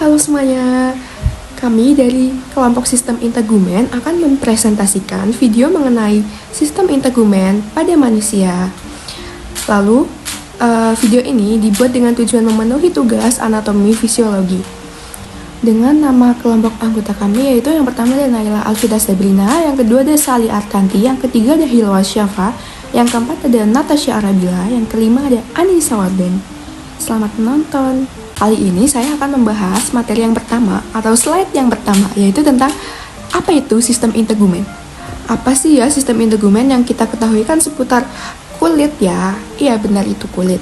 Halo semuanya, kami dari kelompok sistem integumen akan mempresentasikan video mengenai sistem integumen pada manusia. Lalu, video ini dibuat dengan tujuan memenuhi tugas anatomi fisiologi. Dengan nama kelompok anggota kami yaitu yang pertama ada Naila Alfida Sabrina, yang kedua ada Sali Arkanti, yang ketiga ada Hilwa Syafa, yang keempat ada Natasha Arabila, yang kelima ada Anissa Warden. Selamat menonton. Kali ini saya akan membahas materi yang pertama atau slide yang pertama, yaitu tentang apa itu sistem integumen. Apa sih ya sistem integumen? Yang kita ketahui kan seputar kulit ya. Iya benar, itu kulit.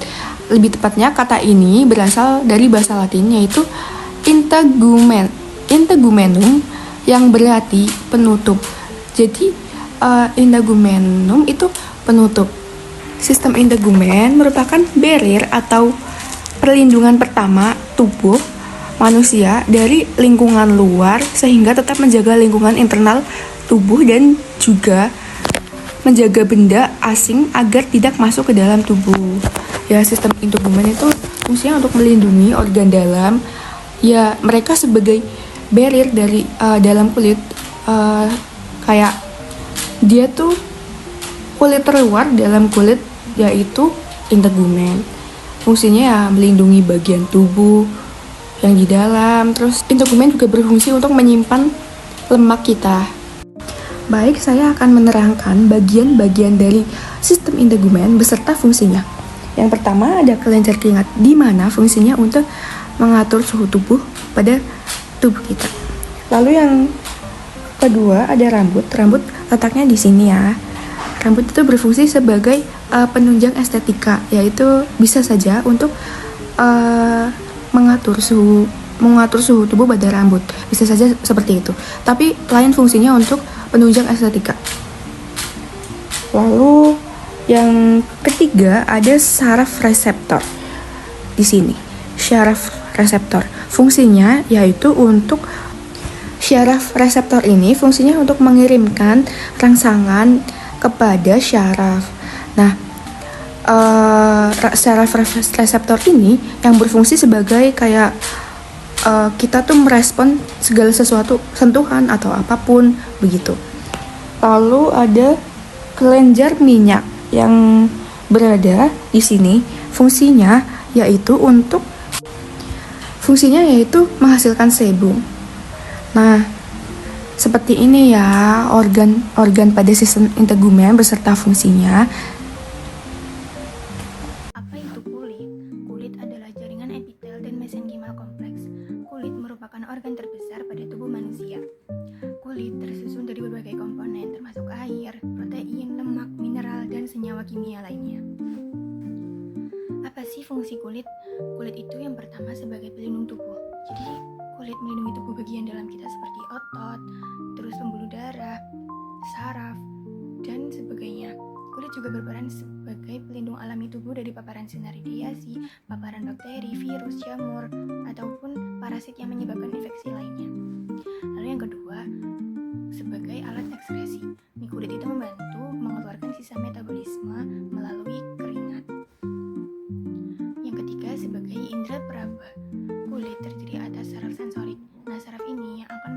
Lebih tepatnya kata ini berasal dari bahasa Latin yaitu integumenum, yang berarti penutup. Jadi integumenum itu penutup. Sistem integumen merupakan barrier atau perlindungan pertama tubuh manusia dari lingkungan luar sehingga tetap menjaga lingkungan internal tubuh dan juga menjaga benda asing agar tidak masuk ke dalam tubuh. Ya, sistem integumen itu fungsinya untuk melindungi organ dalam. Ya, mereka sebagai barrier dari dalam kulit, kayak dia tuh kulit terluar dalam kulit, yaitu integumen. Fungsinya ya melindungi bagian tubuh yang di dalam. Terus integumen juga berfungsi untuk menyimpan lemak kita. Baik, saya akan menerangkan bagian-bagian dari sistem integumen beserta fungsinya. Yang pertama ada kelenjar keringat, di mana fungsinya untuk mengatur suhu tubuh pada tubuh kita. Lalu yang kedua ada rambut. Rambut letaknya di sini ya. Rambut itu berfungsi sebagai penunjang estetika, yaitu bisa saja untuk mengatur suhu tubuh pada rambut, bisa saja seperti itu. Tapi lain fungsinya untuk penunjang estetika. Lalu yang ketiga ada saraf reseptor. Di sini saraf reseptor fungsinya yaitu untuk saraf reseptor ini fungsinya untuk mengirimkan rangsangan kepada syaraf. Nah, saraf reseptor ini yang berfungsi sebagai kayak kita tuh merespon segala sesuatu, sentuhan atau apapun begitu. Lalu ada kelenjar minyak yang berada di sini, fungsinya yaitu menghasilkan sebum. Nah, seperti ini ya organ pada sistem integumen beserta fungsinya. Apa itu kulit? Kulit adalah jaringan epitel dan mesenkimal kompleks. Kulit merupakan organ terbesar pada tubuh manusia. Kulit tersusun dari berbagai komponen termasuk air, protein, lemak, mineral, dan senyawa kimia lainnya. Apa sih fungsi kulit? Kulit itu yang pertama sebagai pelindung tubuh. Jadi kulit melindungi tubuh bagian dalam kita seperti otot, terus pembuluh darah, saraf, dan sebagainya. Kulit juga berperan sebagai pelindung alami tubuh dari paparan sinar radiasi, paparan bakteri, virus, jamur, ataupun parasit yang menyebabkan infeksi lainnya. Lalu yang kedua, sebagai alat ekskresi. Kulit itu membantu mengeluarkan sisa metabolisme melalui keringat. Yang ketiga, sebagai indera peraba. Kulit terdiri atas saraf sensorik. Nah, saraf ini yang akan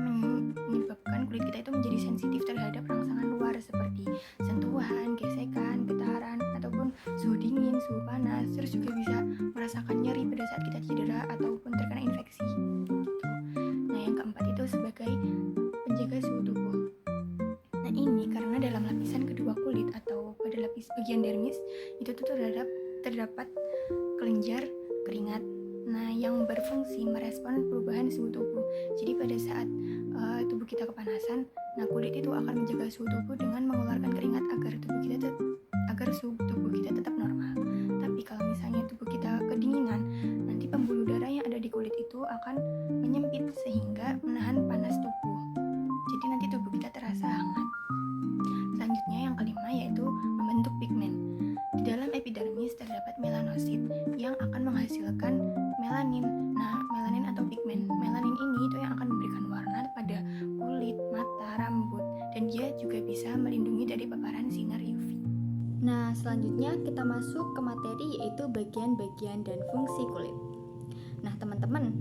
menyebabkan kulit kita itu menjadi sensitif terhadap rangsangan luar seperti sentuhan, gesekan, getaran, ataupun suhu dingin, suhu panas. Terus juga bisa merasakan nyeri pada saat kita cedera ataupun terkena infeksi. Nah, yang keempat itu sebagai penjaga suhu tubuh. Nah, ini karena dalam lapisan kedua kulit atau pada lapis bagian dermis itu tuh terdapat kelenjar keringat. Nah, yang berfungsi merespon perubahan suhu tubuh. Jadi pada saat tubuh kita kepanasan, nah kulit itu akan menjaga suhu tubuh dengan mengeluarkan keringat agar suhu tubuh kita tetap normal. Tapi kalau misalnya tubuh kita kedinginan, nanti pembuluh darah yang ada di kulit itu akan menyempit sehingga menahan panas tubuh. Jadi nanti tubuh kita terasa hangat. Selanjutnya yang kelima yaitu membentuk pigmen. Di dalam epidermis terdapat melanosit yang akan menghasilkan melanin. Nah, melanin atau pigmen. Melanin ini itu yang akan memberikan warna pada kulit, mata, rambut, dan dia juga bisa melindungi dari paparan sinar UV. Nah, selanjutnya kita masuk ke materi yaitu bagian-bagian dan fungsi kulit. Nah, teman-teman,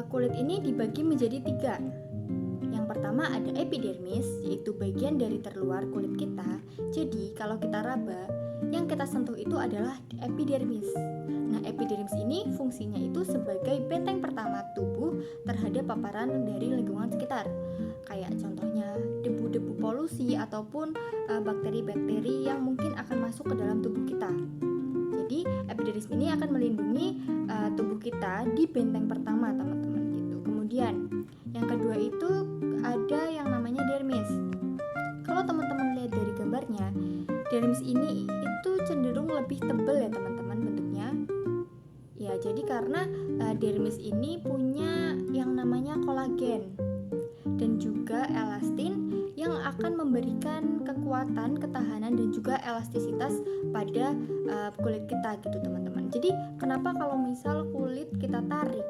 kulit ini dibagi menjadi 3. Yang pertama ada epidermis, yaitu bagian dari terluar kulit kita. Jadi kalau kita raba, yang kita sentuh itu adalah epidermis. Nah, epidermis ini fungsinya itu sebagai benteng pertama tubuh terhadap paparan dari lingkungan sekitar. Kayak contohnya debu-debu polusi ataupun bakteri-bakteri yang mungkin akan masuk ke dalam tubuh kita. Jadi epidermis ini akan melindungi tubuh kita di benteng pertama, teman-teman gitu. Kemudian yang kedua itu ada yang namanya dermis. Kalau teman-teman lihat dari gambarnya, dermis ini itu cenderung lebih tebal ya teman-teman bentuknya. Ya, jadi karena dermis ini punya yang namanya kolagen dan juga elastin yang akan memberikan kekuatan, ketahanan dan juga elastisitas pada kulit kita gitu teman-teman. Jadi kenapa kalau misal kulit kita tarik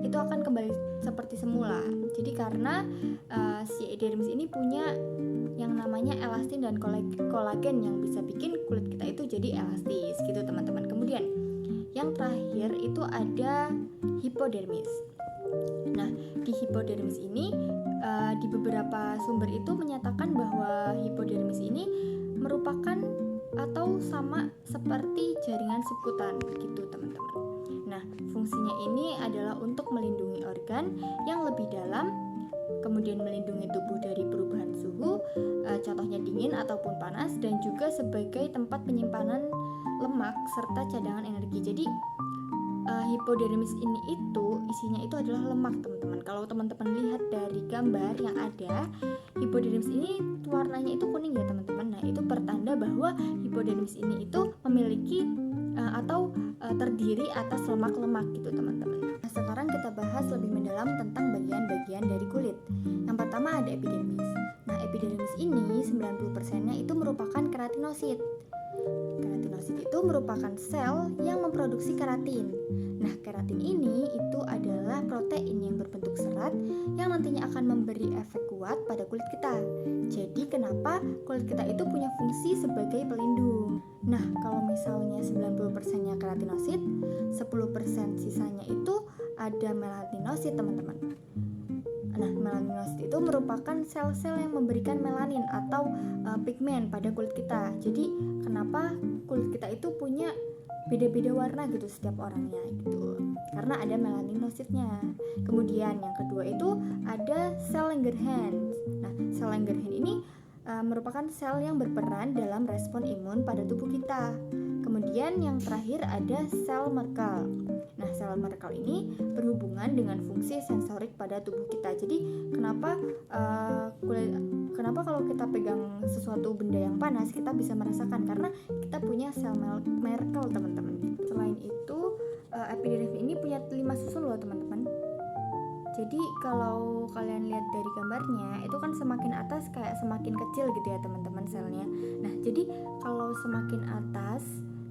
itu akan kembali seperti semula. Jadi karena si epidermis ini punya yang namanya elastin dan kolagen yang bisa bikin kulit kita itu jadi elastis gitu teman-teman. Kemudian yang terakhir itu ada hipodermis. Nah, di hipodermis ini di beberapa sumber itu menyatakan bahwa hipodermis ini merupakan atau sama seperti jaringan seputan gitu teman-teman. Nah, fungsinya ini adalah untuk melindungi organ yang lebih dalam, kemudian melindungi tubuh dari perubahan suhu, contohnya dingin ataupun panas, dan juga sebagai tempat penyimpanan lemak serta cadangan energi. Jadi hipodermis ini itu isinya itu adalah lemak teman-teman. Kalau teman-teman lihat dari gambar yang ada, hipodermis ini warnanya itu kuning ya teman-teman. Nah, itu pertanda bahwa hipodermis ini itu memiliki atau terdiri atas lemak-lemak gitu teman-teman. Nah, sekarang kita bahas lebih mendalam tentang bagian-bagian dari kulit. Yang pertama ada epidermis. Nah, epidermis ini 90%-nya itu merupakan keratinosit. Keratinosit itu merupakan sel yang memproduksi keratin. Nah, keratin ini itu adalah protein yang berbentuk serat yang nantinya akan memberi efek kuat pada kulit kita. Jadi kenapa kulit kita itu punya fungsi sebagai pelindung. Nah, kalau misalnya 90%-nya keratinosit, 10% sisanya itu ada melaninosit, teman-teman. Nah, melaninosit itu merupakan sel-sel yang memberikan melanin atau pigmen pada kulit kita. Jadi, kenapa kulit kita itu punya beda-beda warna gitu setiap orangnya gitu. Karena ada melaninositnya. Kemudian yang kedua itu ada sel Langerhans. Nah, sel Langerhans ini merupakan sel yang berperan dalam respon imun pada tubuh kita. Kemudian yang terakhir ada sel Merkel. Nah, sel Merkel ini berhubungan dengan fungsi sensorik pada tubuh kita. Jadi, kenapa kalau kita pegang sesuatu benda yang panas, kita bisa merasakan karena kita punya sel Merkel, teman-teman. Selain itu, epidermis ini punya 5 susun loh, teman-teman. Jadi, kalau kalian lihat dari gambarnya, itu kan semakin atas kayak semakin kecil gitu ya, teman-teman, selnya. Nah, jadi kalau semakin atas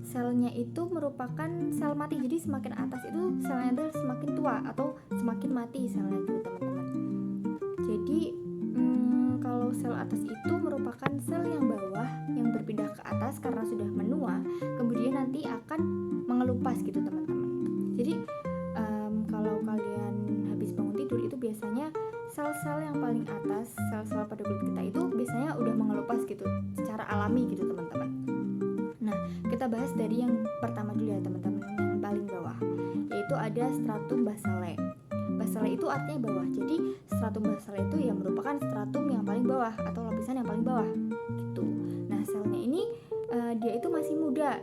selnya itu merupakan sel mati. Jadi semakin atas itu selnya itu semakin tua atau semakin mati selnya gitu teman-teman. Jadi kalau sel atas itu merupakan sel yang bawah yang berpindah ke atas karena sudah menua, kemudian nanti akan mengelupas gitu teman-teman. Jadi kalau kalian habis bangun tidur itu biasanya sel-sel yang paling atas, sel-sel pada kulit kita itu biasanya udah mengelupas gitu secara alami gitu teman-teman. Nah, kita bahas dari yang pertama dulu ya teman-teman, yang paling bawah, yaitu ada stratum basale. Basale itu artinya bawah. Jadi stratum basale itu ya merupakan stratum yang paling bawah atau lapisan yang paling bawah gitu. Nah, selnya ini dia itu masih muda,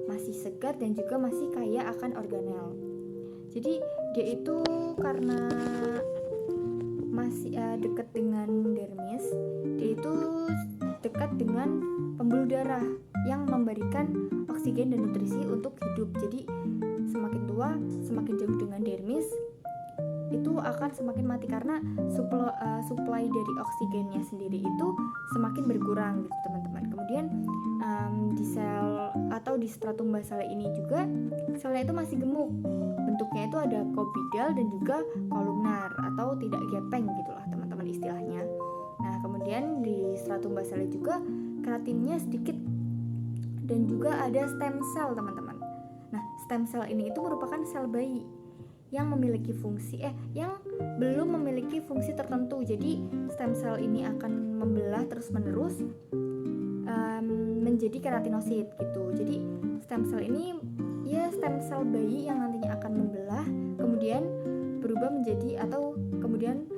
masih segar dan juga masih kaya akan organel. Jadi dia itu karena masih dekat dengan dermis, dia itu dekat dengan pembuluh darah yang memberikan oksigen dan nutrisi untuk hidup. Jadi semakin tua, semakin jauh dengan dermis, itu akan semakin mati karena supply dari oksigennya sendiri itu semakin berkurang gitu teman-teman. Kemudian di sel atau di stratum basale ini juga selnya itu masih gemuk. Bentuknya itu ada kobidal dan juga kolumnar atau tidak gepeng gitulah teman-teman istilahnya. Nah, kemudian di stratum basale juga keratinnya sedikit dan juga ada stem cell teman-teman. Nah, stem cell ini itu merupakan sel bayi yang memiliki fungsi yang belum memiliki fungsi tertentu. Jadi stem cell ini akan membelah terus-menerus menjadi keratinosit gitu. Jadi stem cell ini ya stem cell bayi yang nantinya akan membelah, kemudian berubah menjadi atau kemudian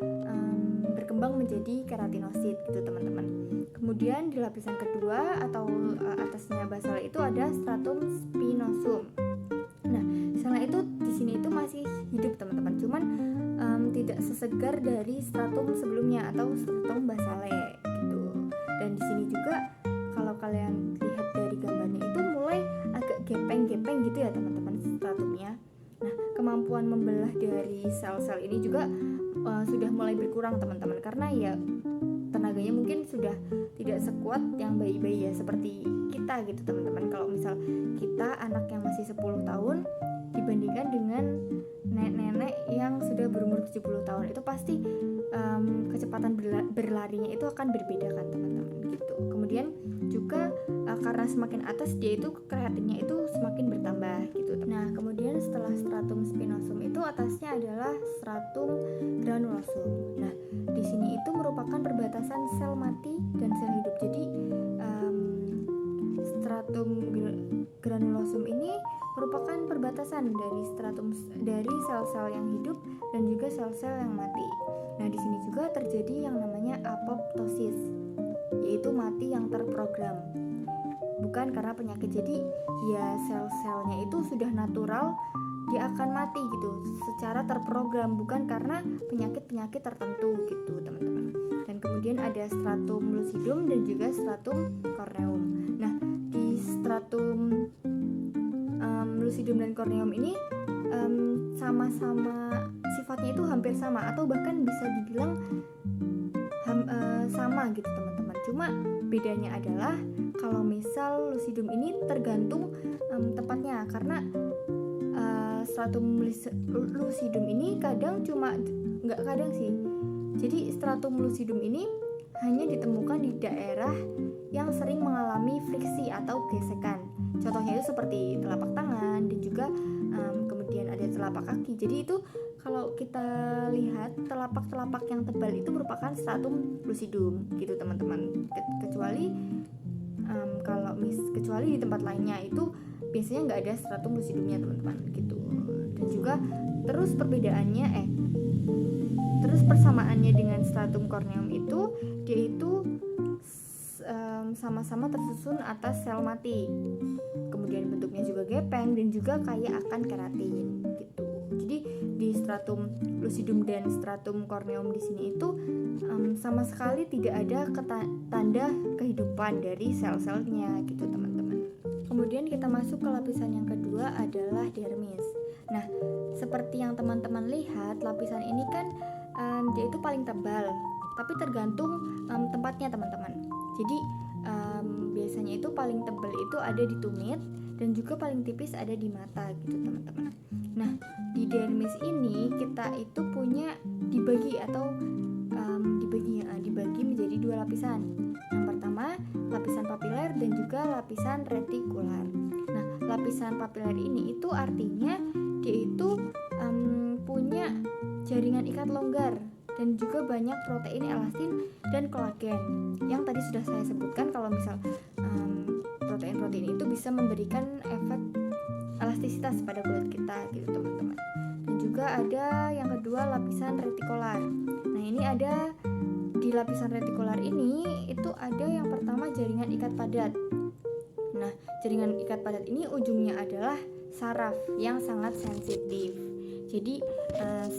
berkembang menjadi keratinosit gitu teman-teman. Kemudian di lapisan kedua atau atasnya basal itu ada stratum spinosum. Nah, sel itu di sini itu masih hidup teman-teman, cuman tidak sesegar dari stratum sebelumnya atau stratum basale gitu. Dan di sini juga kalau kalian lihat dari gambarnya itu mulai agak gepeng-gepeng gitu ya teman-teman stratumnya. Nah, kemampuan membelah dari sel-sel ini juga sudah mulai berkurang teman-teman, karena ya tenaganya mungkin sudah tidak sekuat yang bayi-bayi ya, seperti kita gitu teman-teman. Kalau misal kita anak yang masih 10 tahun dibandingkan dengan nenek-nenek yang sudah berumur 70 tahun, itu pasti kecepatan berlarinya itu akan berbeda kan teman-teman gitu. Kemudian juga karena semakin atas dia itu kreatinnya itu semakin bertambah gitu. Nah, kemudian setelah stratum spinosum itu atasnya adalah stratum granulosum. Nah, di sini itu merupakan perbatasan sel mati dan sel hidup. Jadi stratum granulosum ini merupakan perbatasan dari sel-sel yang hidup dan juga sel-sel yang mati. Nah, di sini juga terjadi yang namanya apoptosis, yaitu mati yang terprogram. Bukan karena penyakit, jadi ya sel-selnya itu sudah natural, dia akan mati gitu secara terprogram, bukan karena penyakit-penyakit tertentu gitu teman-teman. Dan kemudian ada stratum lucidum dan juga stratum corneum. Nah, di stratum lucidum dan corneum ini sama-sama sifatnya itu hampir sama atau bahkan bisa dibilang sama gitu teman-teman. Cuma bedanya adalah kalau misal lucidum ini tergantung tempatnya, karena stratum lucidum ini nggak kadang sih. Jadi stratum lucidum ini hanya ditemukan di daerah yang sering mengalami friksi atau gesekan. Contohnya itu seperti telapak tangan dan juga kemudian ada telapak kaki. Jadi itu kalau kita lihat telapak-telapak yang tebal itu merupakan stratum lucidum gitu teman-teman. Kecuali di tempat lainnya itu biasanya nggak ada stratum lucidumnya teman-teman gitu. Dan juga terus persamaannya dengan stratum corneum itu dia itu sama-sama tersusun atas sel mati. Kemudian bentuknya juga gepeng dan juga kaya akan keratin gitu. Jadi di stratum lucidum dan stratum corneum di sini itu sama sekali tidak ada tanda kehidupan dari sel-selnya gitu teman-teman. Kemudian kita masuk ke lapisan yang kedua adalah dermis. Nah, seperti yang teman-teman lihat, lapisan ini kan dia itu paling tebal, tapi tergantung tempatnya teman-teman. Jadi biasanya itu paling tebal itu ada di tumit dan juga paling tipis ada di mata gitu teman-teman. Nah, di dermis ini kita itu punya dibagi menjadi dua lapisan. Yang pertama lapisan papiler dan juga lapisan retikular. Nah, lapisan papiler ini itu artinya dia itu punya jaringan ikat longgar dan juga banyak protein elastin dan kolagen yang tadi sudah saya sebutkan. Kalau misal protein-protein itu bisa memberikan efek elastisitas pada kulit kita gitu teman-teman. Dan juga ada yang kedua lapisan retikular. Nah, ini ada di lapisan retikular ini itu ada yang pertama jaringan ikat padat. Nah, jaringan ikat padat ini ujungnya adalah saraf yang sangat sensitif. Jadi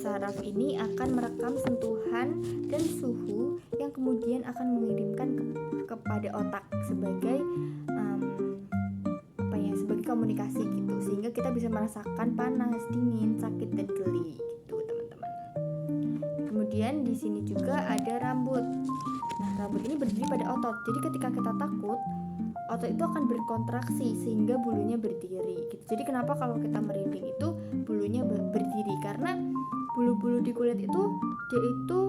saraf ini akan merekam sentuhan dan suhu yang kemudian akan mengirimkan kepada otak sebagai sebagai komunikasi gitu, sehingga kita bisa merasakan panas, dingin, sakit dan geli gitu teman-teman. Kemudian di sini juga ada rambut. Nah, rambut ini berdiri pada otot. Jadi ketika kita takut, otot itu akan berkontraksi sehingga bulunya berdiri gitu. Jadi kenapa kalau kita merinding itu bulunya berdiri? Karena bulu-bulu di kulit itu dia itu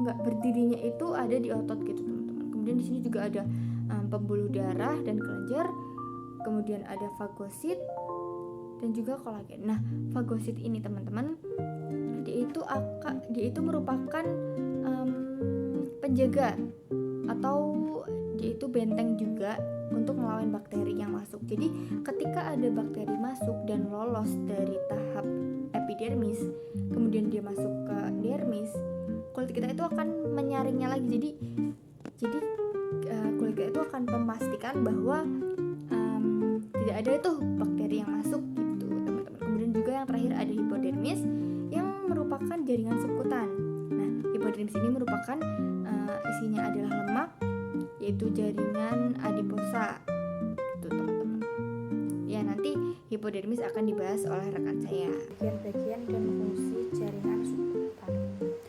berdirinya itu ada di otot gitu teman-teman. Kemudian di sini juga ada pembuluh darah dan kelenjar. Kemudian ada fagosit dan juga kolagen. Nah, fagosit ini teman-teman, dia itu merupakan penjaga atau dia itu benteng juga untuk melawan bakteri yang masuk. Jadi ketika ada bakteri masuk dan lolos dari tahap epidermis, kemudian dia masuk ke dermis, kulit kita itu akan menyaringnya lagi. Jadi kulit kita itu akan memastikan bahwa tidak ada itu bakteri yang masuk gitu, teman-teman. Kemudian juga yang terakhir ada hipodermis yang merupakan jaringan subkutan. Nah, hipodermis ini merupakan isinya adalah lemak, yaitu jaringan adiposa itu, teman-teman. Ya, nanti hipodermis akan dibahas oleh rekan saya. Bagian-bagian dan fungsi jaringan subkutan.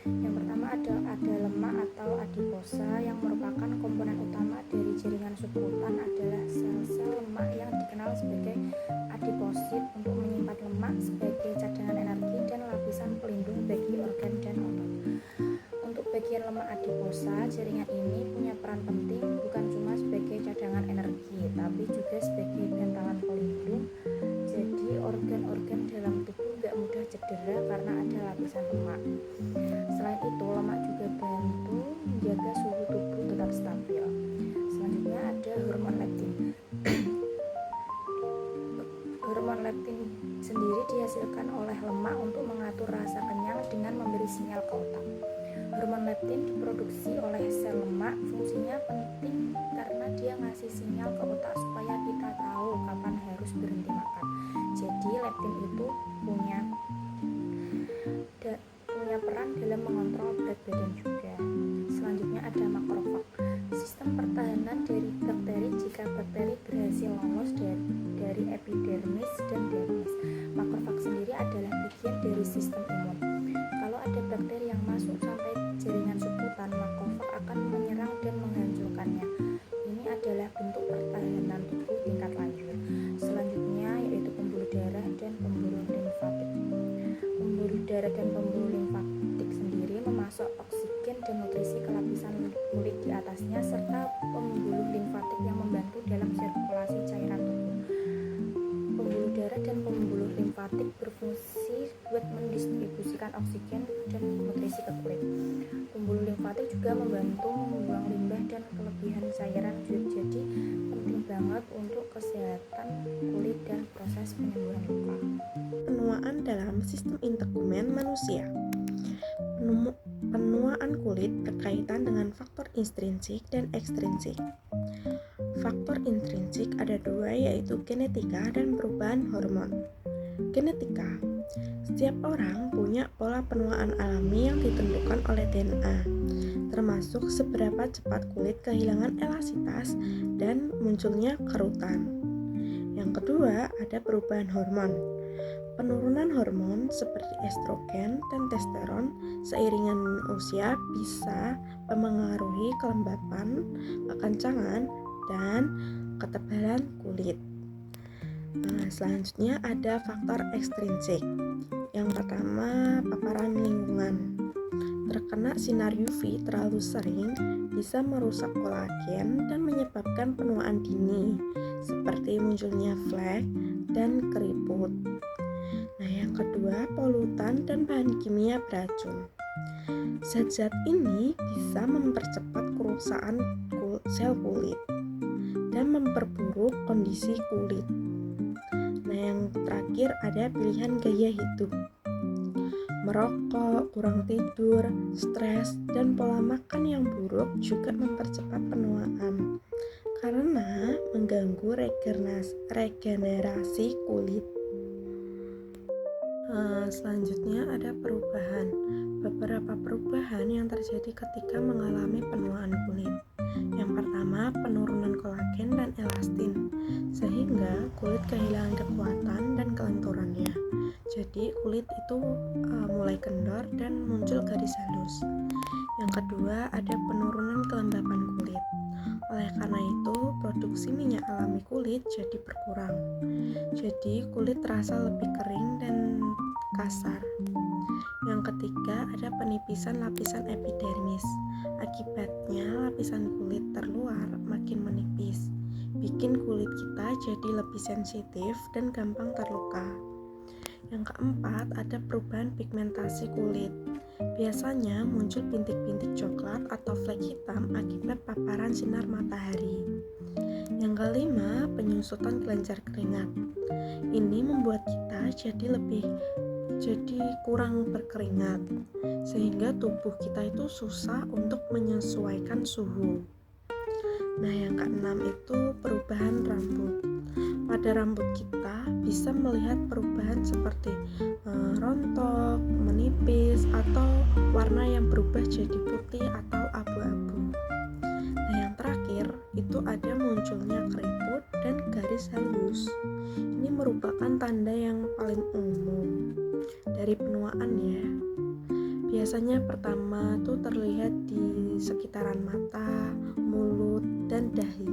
Yang pertama ada lemak atau adiposa yang merupakan komponen utama dari jaringan subkutan adalah sel-sel lemak yang dikenal sebagai adiposit untuk menyimpan lemak sebagai cadangan energi dan lapisan pelindung bagi organ dan otot. Untuk bagian lemak adiposa, jaringan ini punya peran penting bukan cuma sebagai cadangan energi, tapi juga sebagai bantalan pelindung. Jadi organ-organ dalam tubuh gak mudah cedera karena ada lapisan lemak. Selain itu, lemak juga bantu menjaga suhu tubuh tetap stabil. Selanjutnya ada hormon leptin. Hormon leptin sendiri dihasilkan oleh lemak untuk mengatur rasa kenyang dengan memberi sinyal ke otak. Hormon leptin diproduksi oleh sel lemak. Fungsinya penting karena dia ngasih sinyal ke otak supaya kita tahu kapan harus berhenti makan. Jadi leptin itu punya peran dalam mengontrol berat badan juga. Selanjutnya ada makrofag, sistem pertahanan dari bakteri jika bakteri berhasil lolos dari epidermis dan dermis. Makrofag sendiri adalah bagian dari sistem imun. Kalau ada bakteri yang masuk sampai jaringan subkutan, makrofag akan menyerang dan menghancurkannya. Ini adalah bentuk pertahanan tubuh tingkat lanjut. Selanjutnya yaitu pembuluh darah dan pembuluh limfatik. Pembuluh darah dan pembuluh limfatik sendiri memasok oksigen dan nutrisi ke lapisan kulit di atasnya, serta pembuluh limfatik yang membantu dalam sirkulasi cairan tubuh. Pembuluh darah dan pembuluh limfatik berfungsi buat mendistribusikan oksigen dan nutrisi ke kulit. Pembuluh limfatik juga membantu membuang limbah dan kelebihan cairan, jadi penting banget untuk kesehatan kulit dan proses penyembuhan luka. Penuaan dalam sistem integumen manusia. Penuaan kulit berkaitan dengan faktor intrinsik dan ekstrinsik. Faktor intrinsik ada dua, yaitu genetika dan perubahan hormon. Genetika. Setiap orang punya pola penuaan alami yang ditentukan oleh DNA, termasuk seberapa cepat kulit kehilangan elastisitas dan munculnya kerutan. Yang kedua, ada perubahan hormon. Penurunan hormon seperti estrogen dan testosteron seiringan usia bisa mempengaruhi kelembapan, kekencangan, dan ketebalan kulit. Selanjutnya ada faktor ekstrinsik. Yang pertama, paparan lingkungan. Terkena sinar UV terlalu sering bisa merusak kolagen dan menyebabkan penuaan dini, seperti munculnya flek dan keriput. Nah, yang kedua, polutan dan bahan kimia beracun. Zat-zat ini bisa mempercepat kerusakan sel kulit dan memperburuk kondisi kulit. Nah, yang terakhir ada pilihan gaya hidup. Merokok, kurang tidur, stres, dan pola makan yang buruk juga mempercepat penuaan karena mengganggu regenerasi kulit. Selanjutnya ada perubahan. Beberapa perubahan yang terjadi ketika mengalami penuaan kulit. Yang pertama, penurunan kolagen dan elastin, sehingga kulit kehilangan kekuatan dan kelenturannya. Jadi kulit itu mulai kendor dan muncul garis halus. Yang kedua, ada penurunan kelembapan kulit. Oleh karena itu, produksi minyak alami kulit jadi berkurang. Jadi kulit terasa lebih kering dan kasar. Yang ketiga, ada penipisan lapisan epidermis. Akibatnya, lapisan kulit terluar makin menipis. bikin kulit kita jadi lebih sensitif dan gampang terluka. Yang keempat, ada perubahan pigmentasi kulit. Biasanya muncul bintik-bintik coklat atau flek hitam akibat paparan sinar matahari. Yang kelima, penyusutan kelenjar keringat. Ini membuat kita jadi kurang berkeringat, sehingga tubuh kita itu susah untuk menyesuaikan suhu. Nah, yang keenam itu perubahan rambut. Pada rambut kita bisa melihat perubahan seperti rontok, menipis, atau warna yang berubah jadi putih atau abu-abu. Nah, yang terakhir itu ada munculnya keriput dan garis halus. Ini merupakan tanda yang paling umum dari penuaan ya. Biasanya pertama tuh terlihat di sekitaran mata, mulut, dan dahi.